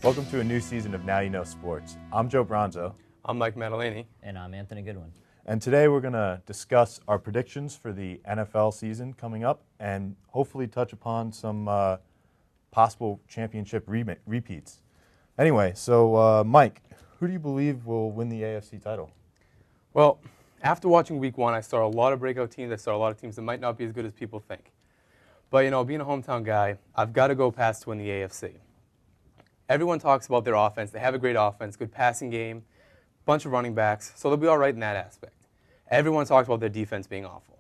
Welcome to a new season of Now You Know Sports. I'm Joe Bronzo. I'm Mike Maddalini. And I'm Anthony Goodwin. And today we're going to discuss our predictions for the NFL season coming up and hopefully touch upon some possible championship repeats. Anyway, so Mike, who do you believe will win the AFC title? Well, after watching Week 1, I saw a lot of breakout teams. I saw a lot of teams that might not be as good as people think. But, you know, being a hometown guy, I've got to go Pats to win the AFC. Everyone talks about their offense. They have a great offense, good passing game, bunch of running backs, so they'll be all right in that aspect. Everyone talks about their defense being awful.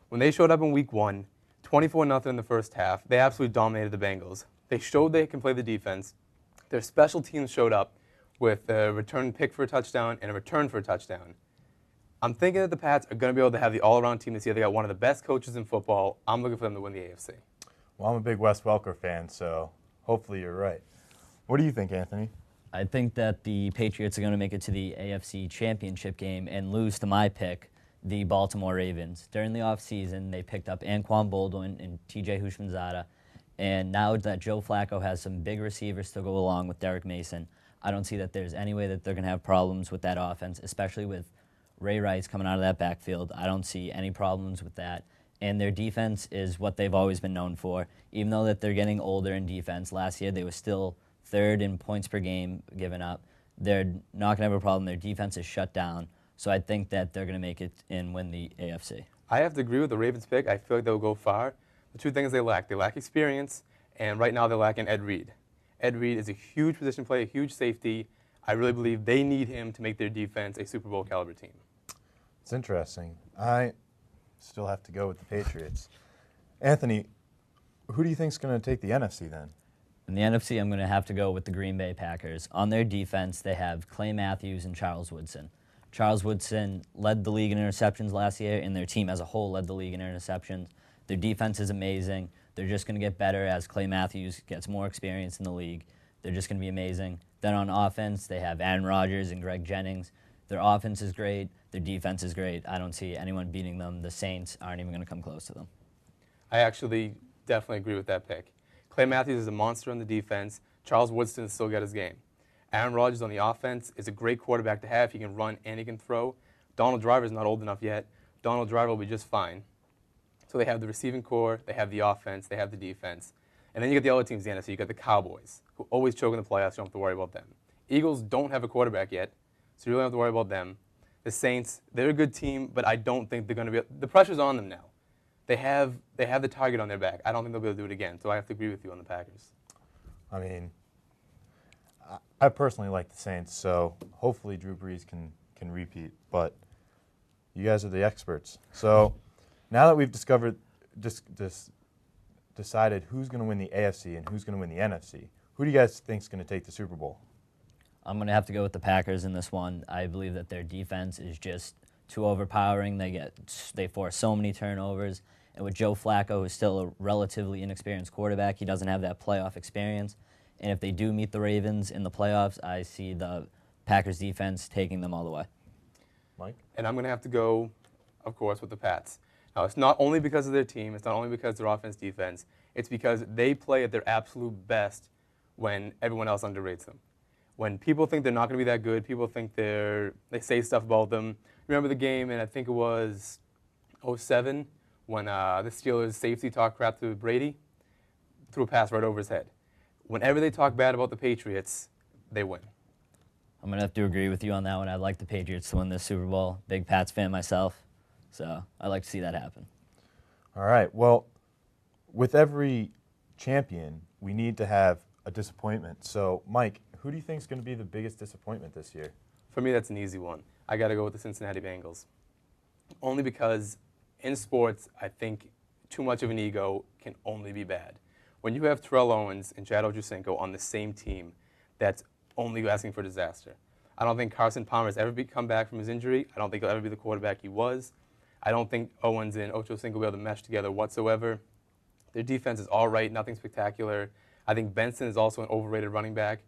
When they showed up in Week 1, 24-0 in the first half, they absolutely dominated the Bengals. They showed they can play the defense. Their special teams showed up with a return pick for a touchdown and a return for a touchdown. I'm thinking that the Pats are going to be able to have the all-around team this year. They got one of the best coaches in football. I'm looking for them to win the AFC. Well, I'm a big Wes Welker fan, so hopefully you're right. What do you think, Anthony? I think that the Patriots are going to make it to the AFC Championship game and lose to my pick, the Baltimore Ravens. During the offseason, they picked up Anquan Boldin and T.J. Houshmandzadeh, and now that Joe Flacco has some big receivers to go along with Derek Mason, I don't see that there's any way that they're going to have problems with that offense, especially with Ray Rice coming out of that backfield. I don't see any problems with that. And their defense is what they've always been known for. Even though that they're getting older in defense, last year they were still third in points per game given up. They're not going to have a problem. Their defense is shut down. So I think that they're going to make it and win the AFC. I have to agree with the Ravens pick. I feel like they'll go far. The two things they lack experience, and right now they're lacking Ed Reed. Ed Reed is a huge position player, a huge safety. I really believe they need him to make their defense a Super Bowl caliber team. It's interesting. I still have to go with the Patriots. Anthony, who do you think is going to take the NFC then? In the NFC, I'm going to have to go with the Green Bay Packers. On their defense, they have Clay Matthews and Charles Woodson. Charles Woodson led the league in interceptions last year, and their team as a whole led the league in interceptions. Their defense is amazing. They're just going to get better as Clay Matthews gets more experience in the league. They're just going to be amazing. Then on offense, they have Aaron Rodgers and Greg Jennings. Their offense is great. Their defense is great. I don't see anyone beating them. The Saints aren't even going to come close to them. I actually definitely agree with that pick. Clay Matthews is a monster on the defense. Charles Woodson has still got his game. Aaron Rodgers on the offense is a great quarterback to have. He can run and he can throw. Donald Driver is not old enough yet. Donald Driver will be just fine. So they have the receiving core, they have the offense, they have the defense. And then you got the other teams in the NFC. You got the Cowboys, who always choke in the playoffs. You don't have to worry about them. Eagles don't have a quarterback yet, so you really don't have to worry about them. The Saints, they're a good team, but I don't think they're going to be – the pressure's on them now. They have the target on their back. I don't think they'll be able to do it again, so I have to agree with you on the Packers. I mean, I personally like the Saints, so hopefully Drew Brees can repeat. But you guys are the experts. So now that we've decided who's going to win the AFC and who's going to win the NFC, who do you guys think is going to take the Super Bowl? I'm going to have to go with the Packers in this one. I believe that their defense is just too overpowering. They force so many turnovers. And with Joe Flacco, who's still a relatively inexperienced quarterback, he doesn't have that playoff experience. And if they do meet the Ravens in the playoffs, I see the Packers defense taking them all the way. Mike? And I'm going to have to go, of course, with the Pats. Now, it's not only because of their team. It's not only because of their offense, defense. It's because they play at their absolute best when everyone else underrates them. When people think they're not going to be that good, people think they say stuff about them. Remember the game, and I think it was 2007, when the Steelers safety talked crap to Brady, threw a pass right over his head. Whenever they talk bad about the Patriots, they win. I'm going to have to agree with you on that one. I'd like the Patriots to win this Super Bowl. Big Pats fan myself, so I'd like to see that happen. All right. Well, with every champion, we need to have a disappointment. So, Mike, who do you think is going to be the biggest disappointment this year? For me, that's an easy one. I got to go with the Cincinnati Bengals. Only because in sports, I think too much of an ego can only be bad. When you have Terrell Owens and Chad Ochocinco on the same team, that's only asking for disaster. I don't think Carson Palmer has ever come back from his injury. I don't think he'll ever be the quarterback he was. I don't think Owens and Ochocinco will be able to mesh together whatsoever. Their defense is all right, nothing spectacular. I think Benson is also an overrated running back.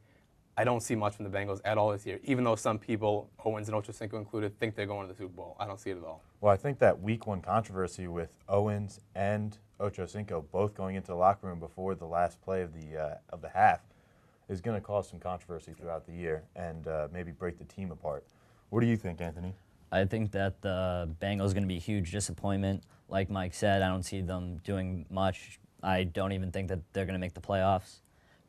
I don't see much from the Bengals at all this year, even though some people, Owens and Ochocinco included, think they're going to the Super Bowl. I don't see it at all. Well, I think that Week 1 controversy with Owens and Ochocinco both going into the locker room before the last play of the half, is going to cause some controversy throughout the year and maybe break the team apart. What do you think, Anthony? I think that the Bengals are going to be a huge disappointment. Like Mike said, I don't see them doing much. I don't even think that they're going to make the playoffs.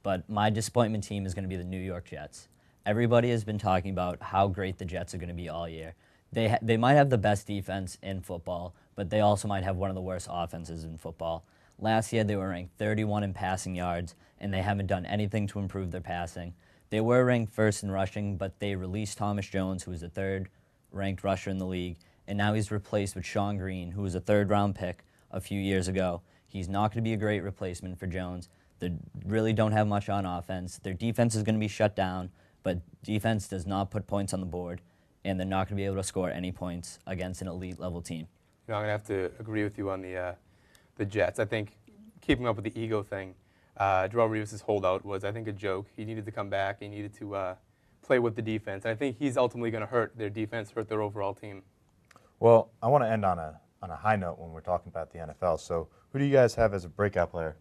But my disappointment team is going to be the New York Jets. Everybody has been talking about how great the Jets are going to be all year. They might have the best defense in football, but they also might have one of the worst offenses in football. Last year, they were ranked 31 in passing yards, and they haven't done anything to improve their passing. They were ranked first in rushing, but they released Thomas Jones, who was the third-ranked rusher in the league, and now he's replaced with Sean Green, who was a third-round pick a few years ago. He's not going to be a great replacement for Jones. They really don't have much on offense. Their defense is going to be shut down, but defense does not put points on the board, and they're not going to be able to score any points against an elite-level team. You know, I'm going to have to agree with you on the Jets. I think keeping up with the ego thing, Darrelle Revis' holdout was, I think, a joke. He needed to come back. He needed to play with the defense. And I think he's ultimately going to hurt their defense, hurt their overall team. Well, I want to end on a high note when we're talking about the NFL. So who do you guys have as a breakout player?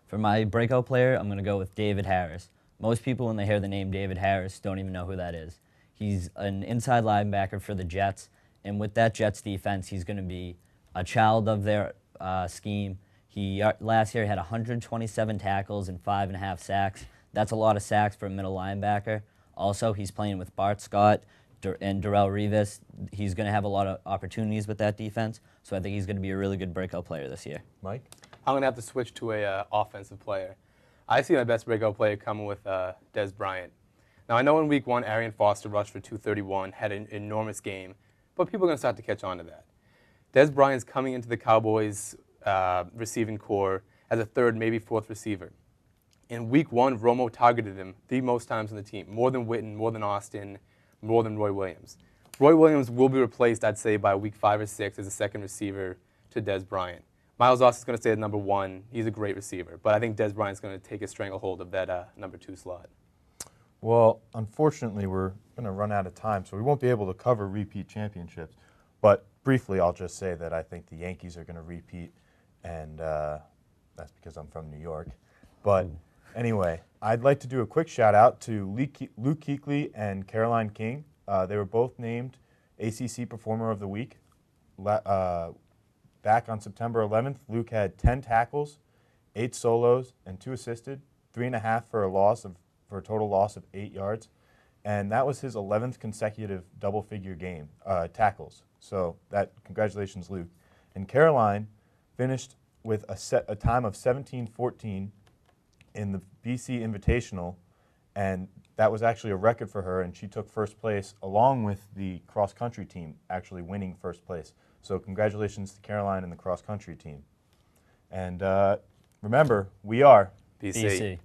For my breakout player, I'm going to go with David Harris. Most people, when they hear the name David Harris, don't even know who that is. He's an inside linebacker for the Jets, and with that Jets defense, he's going to be a child of their scheme. He last year had 127 tackles and 5.5 sacks. That's a lot of sacks for a middle linebacker. Also, he's playing with Bart Scott and Darrelle Revis. He's going to have a lot of opportunities with that defense, so I think he's going to be a really good breakout player this year. Mike? I'm going to have to switch to a offensive player. I see my best breakout player coming with Dez Bryant. Now, I know in Week 1, Arian Foster rushed for 231, had an enormous game, but people are going to start to catch on to that. Dez Bryant's coming into the Cowboys' receiving core as a third, maybe fourth receiver. In Week 1, Romo targeted him the most times on the team, more than Witten, more than Austin, more than Roy Williams. Roy Williams will be replaced, I'd say, by Week 5 or 6 as a second receiver to Dez Bryant. Myles Austin's going to stay at number 1. He's a great receiver, but I think Dez Bryant's going to take a stranglehold of that number 2 slot. Well, unfortunately, we're going to run out of time, so we won't be able to cover repeat championships. But briefly, I'll just say that I think the Yankees are going to repeat, and that's because I'm from New York. But anyway, I'd like to do a quick shout-out to Luke Kuechly and Caroline King. They were both named ACC Performer of the Week. Back on September 11th, Luke had 10 tackles, 8 solos, and 2 assisted, 3.5 for a total loss of 8 yards. And that was his 11th consecutive double-figure game, tackles. So congratulations, Luke. And Caroline finished with a time of 17:14 in the BC Invitational, and that was actually a record for her, and she took first place along with the cross-country team actually winning first place. So congratulations to Caroline and the cross-country team. And remember, we are BC. BC.